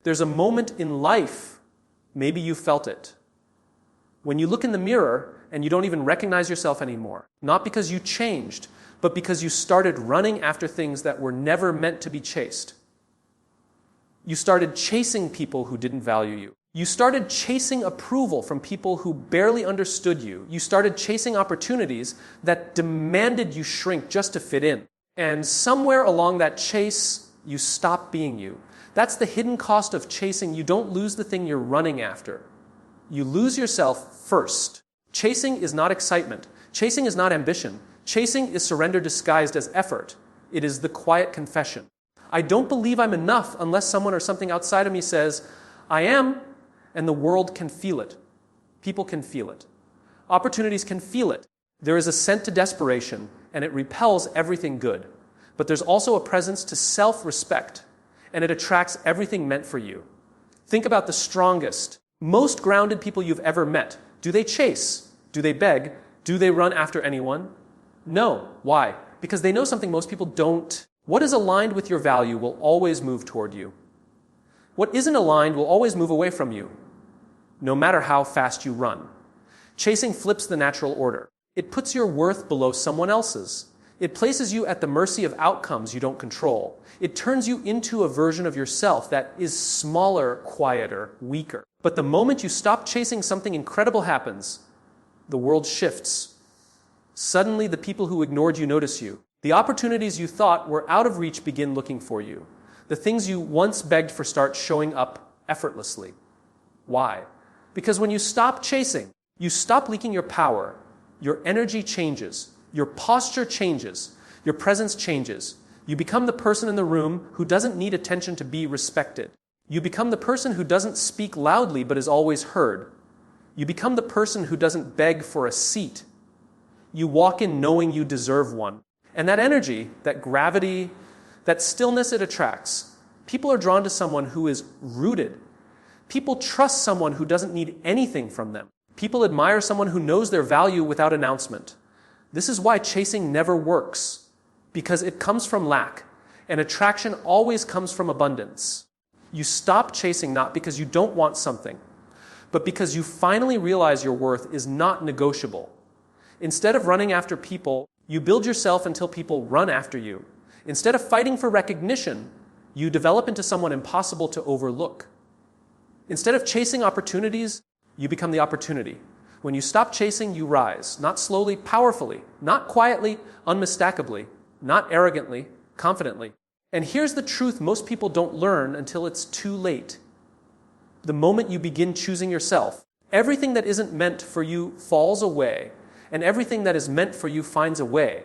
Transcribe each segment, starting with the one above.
There's a moment in life, maybe you felt it, when you look in the mirror and you don't even recognize yourself anymore. Not because you changed, but because you started running after things that were never meant to be chased. You started chasing people who didn't value you. You started chasing approval from people who barely understood you. You started chasing opportunities that demanded you shrink just to fit in. And somewhere along that chase, you stop being you. That's the hidden cost of chasing. You don't lose the thing you're running after. You lose yourself first. Chasing is not excitement. Chasing is not ambition. Chasing is surrender disguised as effort. It is the quiet confession. I don't believe I'm enough unless someone or something outside of me says, I am, and the world can feel it. People can feel it. Opportunities can feel it. There is a scent to desperation, and it repels everything good. But there's also a presence to self-respect, and it attracts everything meant for you. Think about the strongest, most grounded people you've ever met. Do they chase? Do they beg? Do they run after anyone? No. Why? Because they know something most people don't. What is aligned with your value will always move toward you. What isn't aligned will always move away from you, no matter how fast you run. Chasing flips the natural order. It puts your worth below someone else's. It places you at the mercy of outcomes you don't control. It turns you into a version of yourself that is smaller, quieter, weaker. But the moment you stop chasing, something incredible happens. The world shifts. Suddenly, the people who ignored you notice you. The opportunities you thought were out of reach begin looking for you. The things you once begged for start showing up effortlessly. Why? Because when you stop chasing, you stop leaking your power. Your energy changes. Your posture changes. Your presence changes. You become the person in the room who doesn't need attention to be respected. You become the person who doesn't speak loudly but is always heard. You become the person who doesn't beg for a seat. You walk in knowing you deserve one. And that energy, that gravity, that stillness it attracts, people are drawn to someone who is rooted. People trust someone who doesn't need anything from them. People admire someone who knows their value without announcement. This is why chasing never works, because it comes from lack, and attraction always comes from abundance. You stop chasing not because you don't want something, but because you finally realize your worth is not negotiable. Instead of running after people, you build yourself until people run after you. Instead of fighting for recognition, you develop into someone impossible to overlook. Instead of chasing opportunities, you become the opportunity. When you stop chasing, you rise, not slowly, powerfully, not quietly, unmistakably, not arrogantly, confidently. And here's the truth most people don't learn until it's too late. The moment you begin choosing yourself, everything that isn't meant for you falls away, and everything that is meant for you finds a way.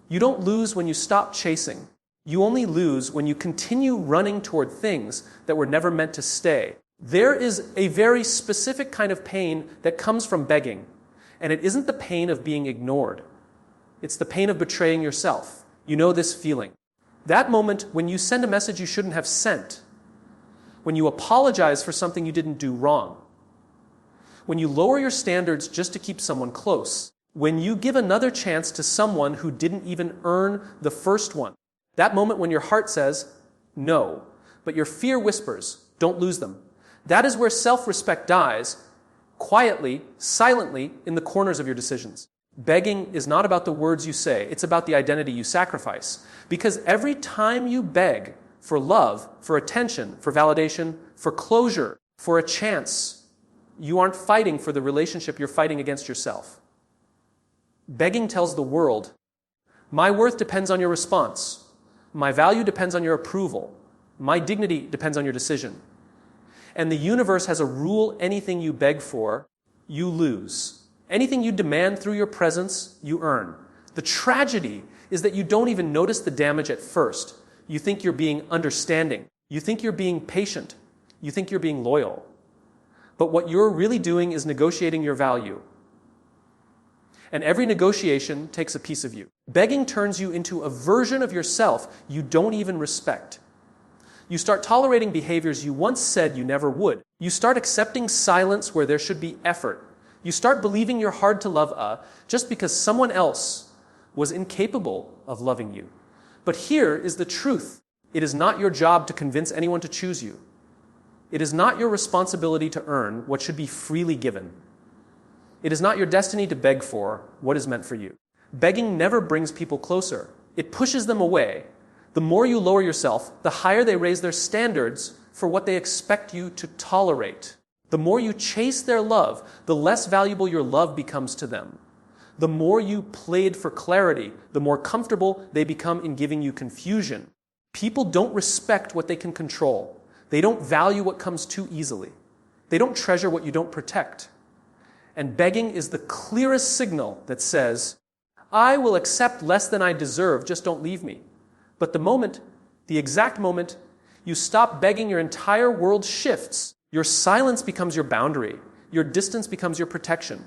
You don't lose when you stop chasing. You only lose when you continue running toward things that were never meant to stay. There is a very specific kind of pain that comes from begging, and it isn't the pain of being ignored. It's the pain of betraying yourself. You know this feeling. That moment when you send a message you shouldn't have sent, when you apologize for something you didn't do wrong, when you lower your standards just to keep someone close, when you give another chance to someone who didn't even earn the first one. That moment when your heart says, no, but your fear whispers, don't lose them. That is where self-respect dies, quietly, silently, in the corners of your decisions. Begging is not about the words you say, it's about the identity you sacrifice. Because every time you beg for love, for attention, for validation, for closure, for a chance, you aren't fighting for the relationship, you're fighting against yourself. Begging tells the world, my worth depends on your response. My value depends on your approval. My dignity depends on your decision. And the universe has a rule: anything you beg for, you lose. Anything you demand through your presence, you earn. The tragedy is that you don't even notice the damage at first. You think you're being understanding. You think you're being patient. You think you're being loyal. But what you're really doing is negotiating your value. And every negotiation takes a piece of you. Begging turns you into a version of yourself you don't even respect. You start tolerating behaviors you once said you never would. You start accepting silence where there should be effort. You start believing you're hard to love just because someone else was incapable of loving you. But here is the truth. It is not your job to convince anyone to choose you. It is not your responsibility to earn what should be freely given. It is not your destiny to beg for what is meant for you. Begging never brings people closer. It pushes them away. The more you lower yourself, the higher they raise their standards for what they expect you to tolerate. The more you chase their love, the less valuable your love becomes to them. The more you plead for clarity, the more comfortable they become in giving you confusion. People don't respect what they can control. They don't value what comes too easily. They don't treasure what you don't protect. And begging is the clearest signal that says, I will accept less than I deserve, just don't leave me. But the exact moment you stop begging, your entire world shifts. Your silence becomes your boundary. Your distance becomes your protection.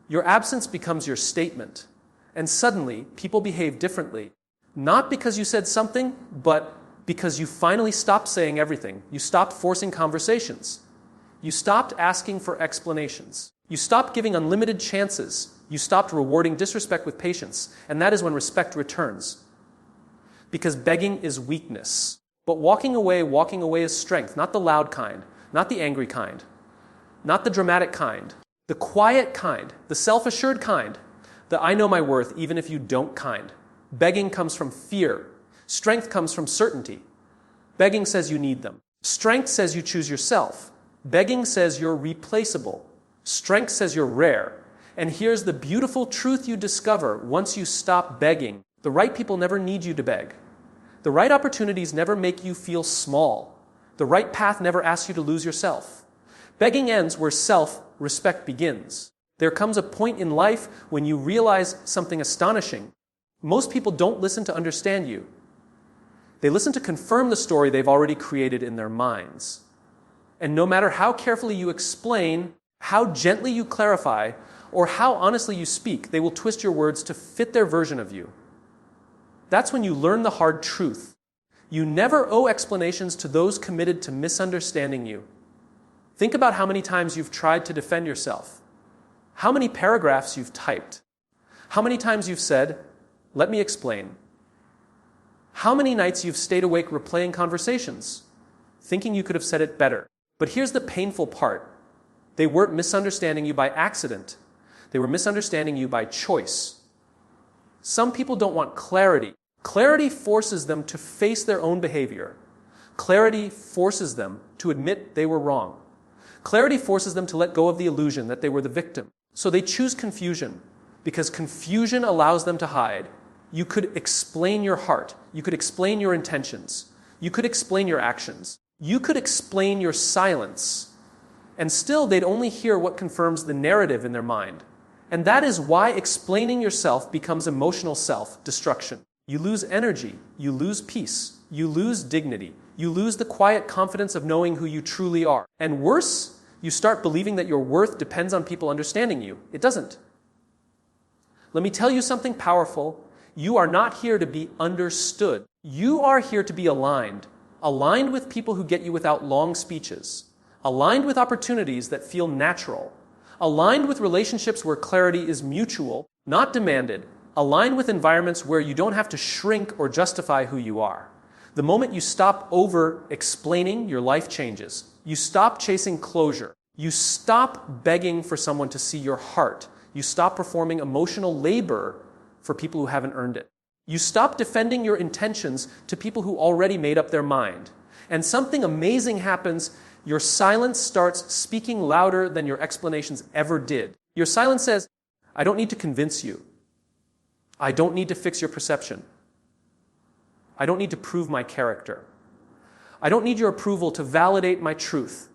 Your absence becomes your statement. And suddenly, people behave differently. Not because you said something, but because you finally stopped saying everything. You stopped forcing conversations. You stopped asking for explanations. You stopped giving unlimited chances. You stopped rewarding disrespect with patience. And that is when respect returns. Because begging is weakness. But walking away is strength. Not the loud kind. Not the angry kind. Not the dramatic kind. The quiet kind. The self-assured kind. The I know my worth even if you don't kind. Begging comes from fear. Strength comes from certainty. Begging says you need them. Strength says you choose yourself. Begging says you're replaceable. Strength says you're rare. And here's the beautiful truth you discover once you stop begging. The right people never need you to beg. The right opportunities never make you feel small. The right path never asks you to lose yourself. Begging ends where self-respect begins. There comes a point in life when you realize something astonishing. Most people don't listen to understand you. They listen to confirm the story they've already created in their minds. And no matter how carefully you explain, how gently you clarify, or how honestly you speak, they will twist your words to fit their version of you. That's when you learn the hard truth. You never owe explanations to those committed to misunderstanding you. Think about how many times you've tried to defend yourself. How many paragraphs you've typed. How many times you've said, let me explain. How many nights you've stayed awake replaying conversations, thinking you could have said it better. But here's the painful part. They weren't misunderstanding you by accident. They were misunderstanding you by choice. Some people don't want clarity. Clarity forces them to face their own behavior. Clarity forces them to admit they were wrong. Clarity forces them to let go of the illusion that they were the victim. So they choose confusion, because confusion allows them to hide. You could explain your heart. You could explain your intentions. You could explain your actions. You could explain your silence. And still, they'd only hear what confirms the narrative in their mind. And that is why explaining yourself becomes emotional self-destruction. You lose energy. You lose peace. You lose dignity. You lose the quiet confidence of knowing who you truly are. And worse, you start believing that your worth depends on people understanding you. It doesn't. Let me tell you something powerful. You are not here to be understood. You are here to be aligned. Aligned with people who get you without long speeches. Aligned with opportunities that feel natural. Aligned with relationships where clarity is mutual, not demanded. Aligned with environments where you don't have to shrink or justify who you are. The moment you stop over-explaining, your life changes. You stop chasing closure. You stop begging for someone to see your heart. You stop performing emotional labor for people who haven't earned it. You stop defending your intentions to people who already made up their mind. And something amazing happens. Your silence starts speaking louder than your explanations ever did. Your silence says, I don't need to convince you. I don't need to fix your perception. I don't need to prove my character. I don't need your approval to validate my truth.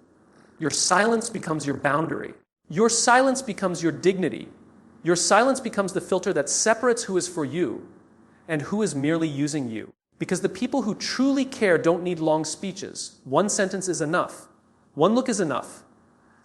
Your silence becomes your boundary. Your silence becomes your dignity. Your silence becomes the filter that separates who is for you and who is merely using you. Because the people who truly care don't need long speeches. One sentence is enough. One look is enough.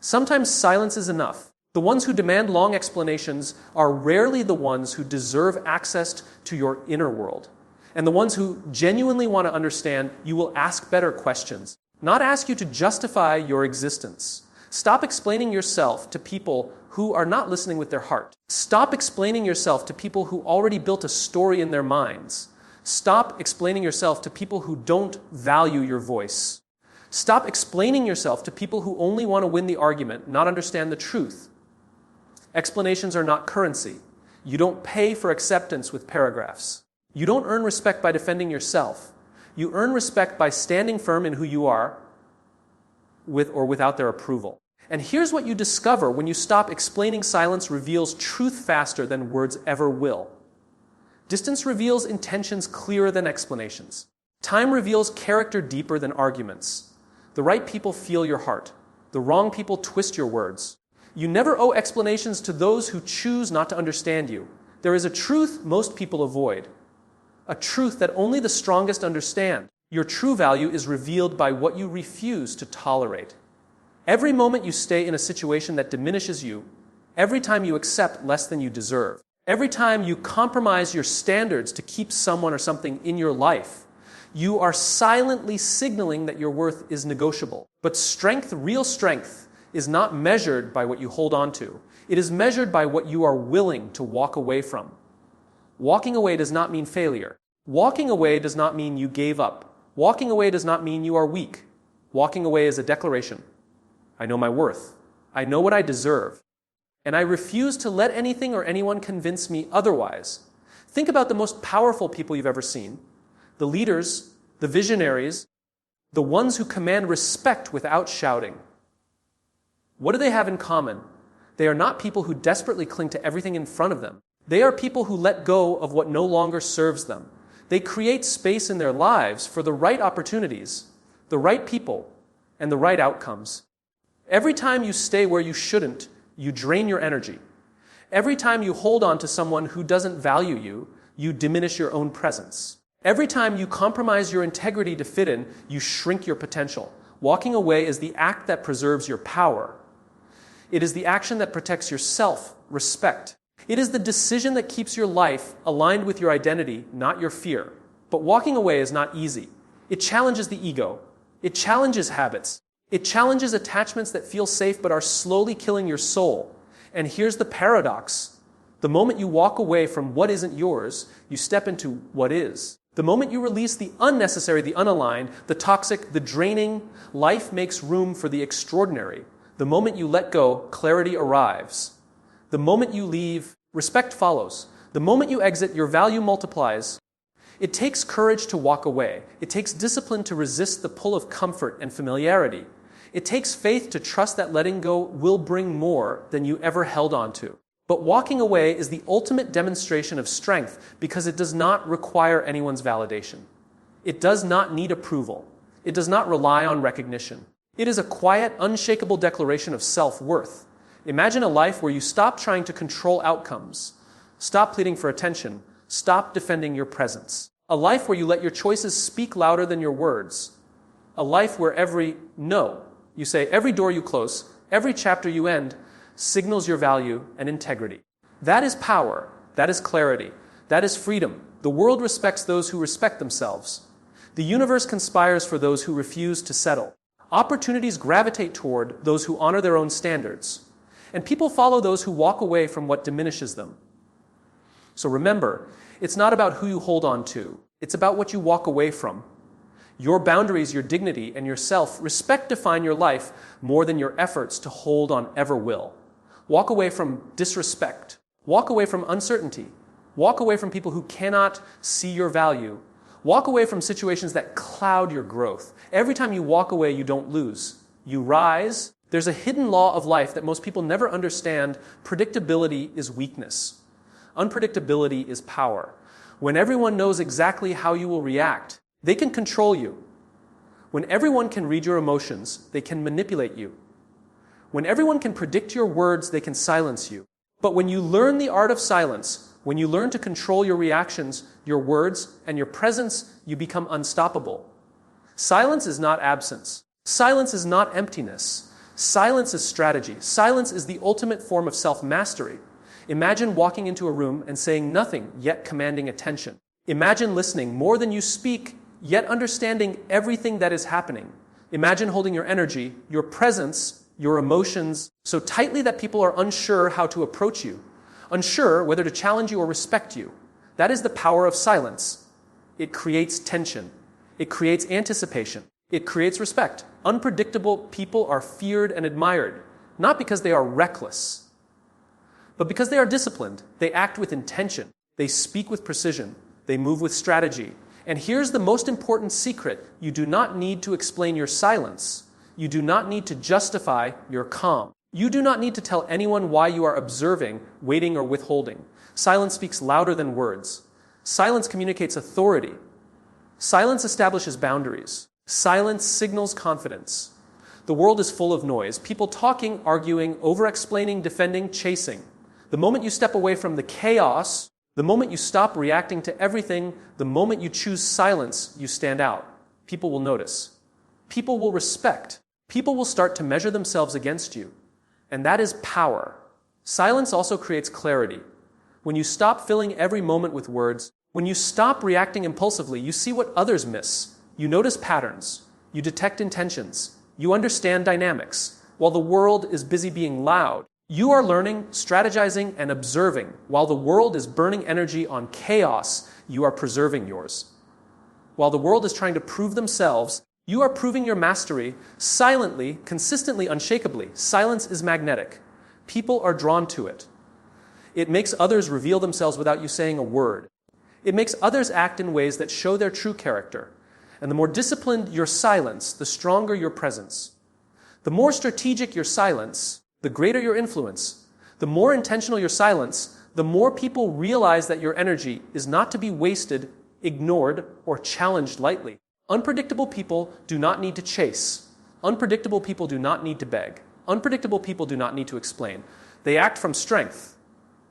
Sometimes silence is enough. The ones who demand long explanations are rarely the ones who deserve access to your inner world. And the ones who genuinely want to understand, you will ask better questions, not ask you to justify your existence. Stop explaining yourself to people who are not listening with their heart. Stop explaining yourself to people who already built a story in their minds. Stop explaining yourself to people who don't value your voice. Stop explaining yourself to people who only want to win the argument, not understand the truth. Explanations are not currency. You don't pay for acceptance with paragraphs. You don't earn respect by defending yourself. You earn respect by standing firm in who you are, with or without their approval. And here's what you discover when you stop explaining. Silence reveals truth faster than words ever will. Distance reveals intentions clearer than explanations. Time reveals character deeper than arguments. The right people feel your heart. The wrong people twist your words. You never owe explanations to those who choose not to understand you. There is a truth most people avoid. A truth that only the strongest understand. Your true value is revealed by what you refuse to tolerate. Every moment you stay in a situation that diminishes you, every time you accept less than you deserve, every time you compromise your standards to keep someone or something in your life, you are silently signaling that your worth is negotiable. But strength, real strength, is not measured by what you hold on to. It is measured by what you are willing to walk away from. Walking away does not mean failure. Walking away does not mean you gave up. Walking away does not mean you are weak. Walking away is a declaration. I know my worth. I know what I deserve. And I refuse to let anything or anyone convince me otherwise. Think about the most powerful people you've ever seen. The leaders, the visionaries, the ones who command respect without shouting. What do they have in common? They are not people who desperately cling to everything in front of them. They are people who let go of what no longer serves them. They create space in their lives for the right opportunities, the right people, and the right outcomes. Every time you stay where you shouldn't, you drain your energy. Every time you hold on to someone who doesn't value you, you diminish your own presence. Every time you compromise your integrity to fit in, you shrink your potential. Walking away is the act that preserves your power. It is the action that protects your self-respect. It is the decision that keeps your life aligned with your identity, not your fear. But walking away is not easy. It challenges the ego. It challenges habits. It challenges attachments that feel safe but are slowly killing your soul. And here's the paradox. The moment you walk away from what isn't yours, you step into what is. The moment you release the unnecessary, the unaligned, the toxic, the draining, life makes room for the extraordinary. The moment you let go, clarity arrives. The moment you leave, respect follows. The moment you exit, your value multiplies. It takes courage to walk away. It takes discipline to resist the pull of comfort and familiarity. It takes faith to trust that letting go will bring more than you ever held on to. But walking away is the ultimate demonstration of strength because it does not require anyone's validation. It does not need approval. It does not rely on recognition. It is a quiet, unshakable declaration of self-worth. Imagine a life where you stop trying to control outcomes, stop pleading for attention, stop defending your presence. A life where you let your choices speak louder than your words. A life where every no, you say, every door you close, every chapter you end, signals your value and integrity. That is power. That is clarity. That is freedom. The world respects those who respect themselves. The universe conspires for those who refuse to settle. Opportunities gravitate toward those who honor their own standards. And people follow those who walk away from what diminishes them. So remember, it's not about who you hold on to. It's about what you walk away from. Your boundaries, your dignity, and your self-respect define your life more than your efforts to hold on ever will. Walk away from disrespect. Walk away from uncertainty. Walk away from people who cannot see your value. Walk away from situations that cloud your growth. Every time you walk away, you don't lose. You rise. There's a hidden law of life that most people never understand. Predictability is weakness. Unpredictability is power. When everyone knows exactly how you will react, they can control you. When everyone can read your emotions, they can manipulate you. When everyone can predict your words, they can silence you. But when you learn the art of silence, when you learn to control your reactions, your words, and your presence, you become unstoppable. Silence is not absence. Silence is not emptiness. Silence is strategy. Silence is the ultimate form of self-mastery. Imagine walking into a room and saying nothing, yet commanding attention. Imagine listening more than you speak, yet understanding everything that is happening. Imagine holding your energy, your presence, your emotions so tightly that people are unsure how to approach you, unsure whether to challenge you or respect you. That is the power of silence. It creates tension. It creates anticipation. It creates respect. Unpredictable people are feared and admired, not because they are reckless, but because they are disciplined. They act with intention. They speak with precision. They move with strategy. And here's the most important secret. You do not need to explain your silence. You do not need to justify your calm. You do not need to tell anyone why you are observing, waiting, or withholding. Silence speaks louder than words. Silence communicates authority. Silence establishes boundaries. Silence signals confidence. The world is full of noise. People talking, arguing, over-explaining, defending, chasing. The moment you step away from the chaos, the moment you stop reacting to everything, the moment you choose silence, you stand out. People will notice. People will respect. People will start to measure themselves against you. And that is power. Silence also creates clarity. When you stop filling every moment with words, when you stop reacting impulsively, you see what others miss. You notice patterns. You detect intentions. You understand dynamics. While the world is busy being loud, you are learning, strategizing, and observing. While the world is burning energy on chaos, you are preserving yours. While the world is trying to prove themselves, you are proving your mastery silently, consistently, unshakably. Silence is magnetic. People are drawn to it. It makes others reveal themselves without you saying a word. It makes others act in ways that show their true character. And the more disciplined your silence, the stronger your presence. The more strategic your silence, the greater your influence. The more intentional your silence, the more people realize that your energy is not to be wasted, ignored, or challenged lightly. Unpredictable people do not need to chase. Unpredictable people do not need to beg. Unpredictable people do not need to explain. They act from strength.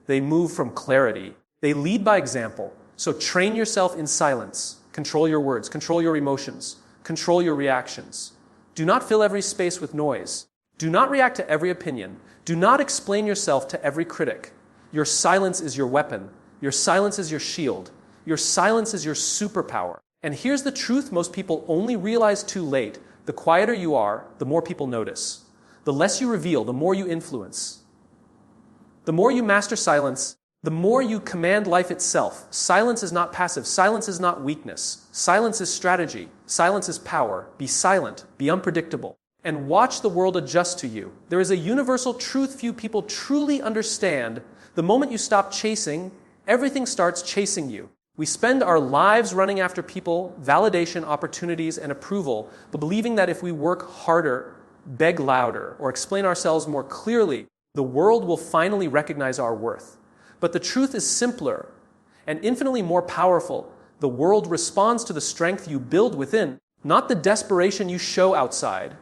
They move from clarity. They lead by example. So train yourself in silence. Control your words. Control your emotions. Control your reactions. Do not fill every space with noise. Do not react to every opinion. Do not explain yourself to every critic. Your silence is your weapon. Your silence is your shield. Your silence is your superpower. And here's the truth most people only realize too late. The quieter you are, the more people notice. The less you reveal, the more you influence. The more you master silence, the more you command life itself. Silence is not passive. Silence is not weakness. Silence is strategy. Silence is power. Be silent. Be unpredictable. And watch the world adjust to you. There is a universal truth few people truly understand. The moment you stop chasing, everything starts chasing you. We spend our lives running after people, validation, opportunities, and approval, but believing that if we work harder, beg louder, or explain ourselves more clearly, the world will finally recognize our worth. But the truth is simpler and infinitely more powerful. The world responds to the strength you build within, not the desperation you show outside.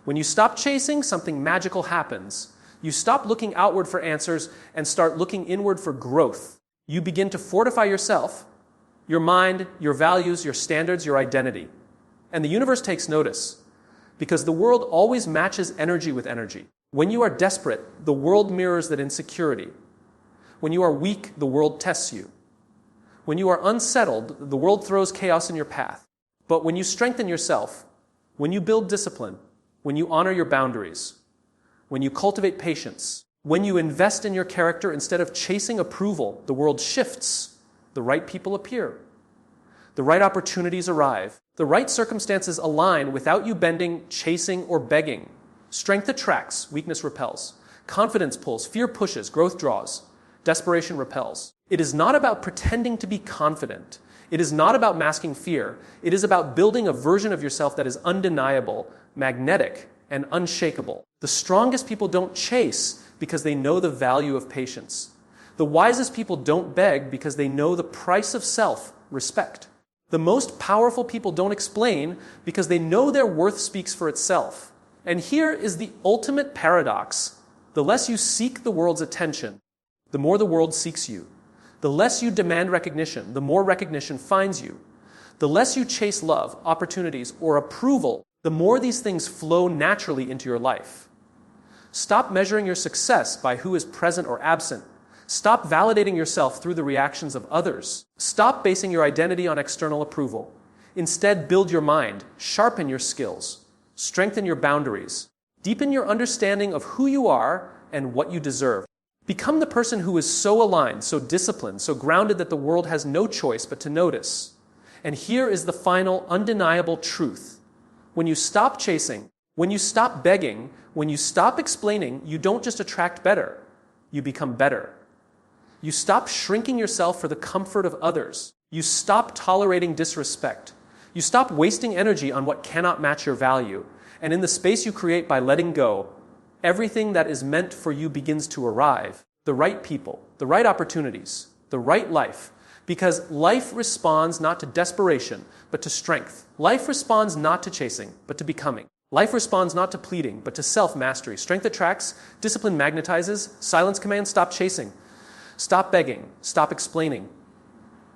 When you stop chasing, something magical happens. You stop looking outward for answers and start looking inward for growth. You begin to fortify yourself, your mind, your values, your standards, your identity. And the universe takes notice because the world always matches energy with energy. When you are desperate, the world mirrors that insecurity. When you are weak, the world tests you. When you are unsettled, the world throws chaos in your path. But when you strengthen yourself, when you build discipline, when you honor your boundaries, when you cultivate patience, when you invest in your character instead of chasing approval, the world shifts. The right people appear. The right opportunities arrive. The right circumstances align without you bending, chasing, or begging. Strength attracts, weakness repels. Confidence pulls, fear pushes, growth draws. Desperation repels. It is not about pretending to be confident. It is not about masking fear. It is about building a version of yourself that is undeniable, magnetic, and unshakable. The strongest people don't chase because they know the value of patience. The wisest people don't beg because they know the price of self-respect. The most powerful people don't explain because they know their worth speaks for itself. And here is the ultimate paradox. The less you seek the world's attention, the more the world seeks you. The less you demand recognition, the more recognition finds you. The less you chase love, opportunities, or approval, the more these things flow naturally into your life. Stop measuring your success by who is present or absent. Stop validating yourself through the reactions of others. Stop basing your identity on external approval. Instead, build your mind, sharpen your skills, strengthen your boundaries, deepen your understanding of who you are and what you deserve. Become the person who is so aligned, so disciplined, so grounded that the world has no choice but to notice. And here is the final undeniable truth. When you stop chasing, when you stop begging, when you stop explaining, you don't just attract better, you become better. You stop shrinking yourself for the comfort of others. You stop tolerating disrespect. You stop wasting energy on what cannot match your value. And in the space you create by letting go, everything that is meant for you begins to arrive. The right people, the right opportunities, the right life. Because life responds not to desperation, but to strength. Life responds not to chasing, but to becoming. Life responds not to pleading, but to self-mastery. Strength attracts, discipline magnetizes, silence commands, stop chasing. Stop begging, stop explaining.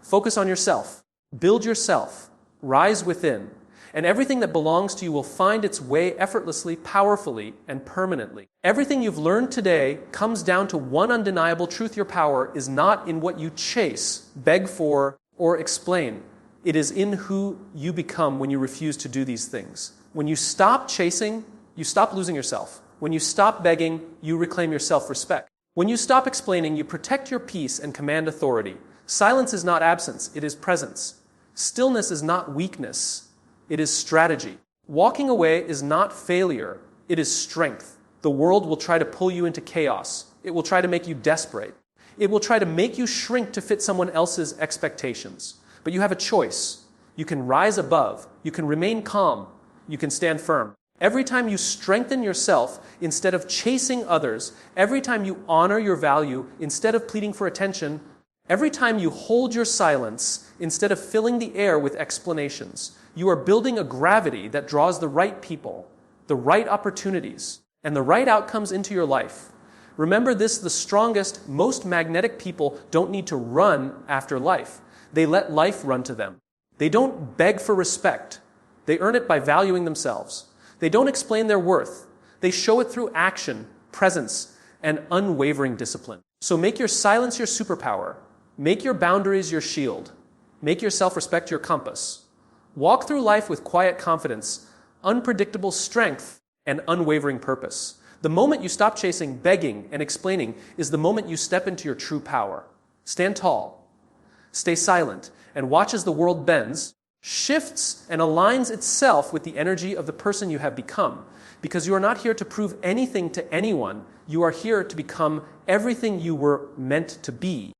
Focus on yourself. Build yourself. Rise within. And everything that belongs to you will find its way effortlessly, powerfully, and permanently. Everything you've learned today comes down to one undeniable truth: your power is not in what you chase, beg for, or explain. It is in who you become when you refuse to do these things. When you stop chasing, you stop losing yourself. When you stop begging, you reclaim your self-respect. When you stop explaining, you protect your peace and command authority. Silence is not absence, it is presence. Stillness is not weakness, it is strategy. Walking away is not failure, it is strength. The world will try to pull you into chaos. It will try to make you desperate. It will try to make you shrink to fit someone else's expectations. But you have a choice. You can rise above. You can remain calm. You can stand firm. Every time you strengthen yourself instead of chasing others, every time you honor your value instead of pleading for attention, every time you hold your silence instead of filling the air with explanations, you are building a gravity that draws the right people, the right opportunities, and the right outcomes into your life. Remember this: the strongest, most magnetic people don't need to run after life. They let life run to them. They don't beg for respect. They earn it by valuing themselves. They don't explain their worth. They show it through action, presence, and unwavering discipline. So make your silence your superpower. Make your boundaries your shield. Make your self-respect your compass. Walk through life with quiet confidence, unpredictable strength, and unwavering purpose. The moment you stop chasing, begging, and explaining is the moment you step into your true power. Stand tall. Stay silent, and watch as the world bends, shifts, and aligns itself with the energy of the person you have become. Because you are not here to prove anything to anyone. You are here to become everything you were meant to be.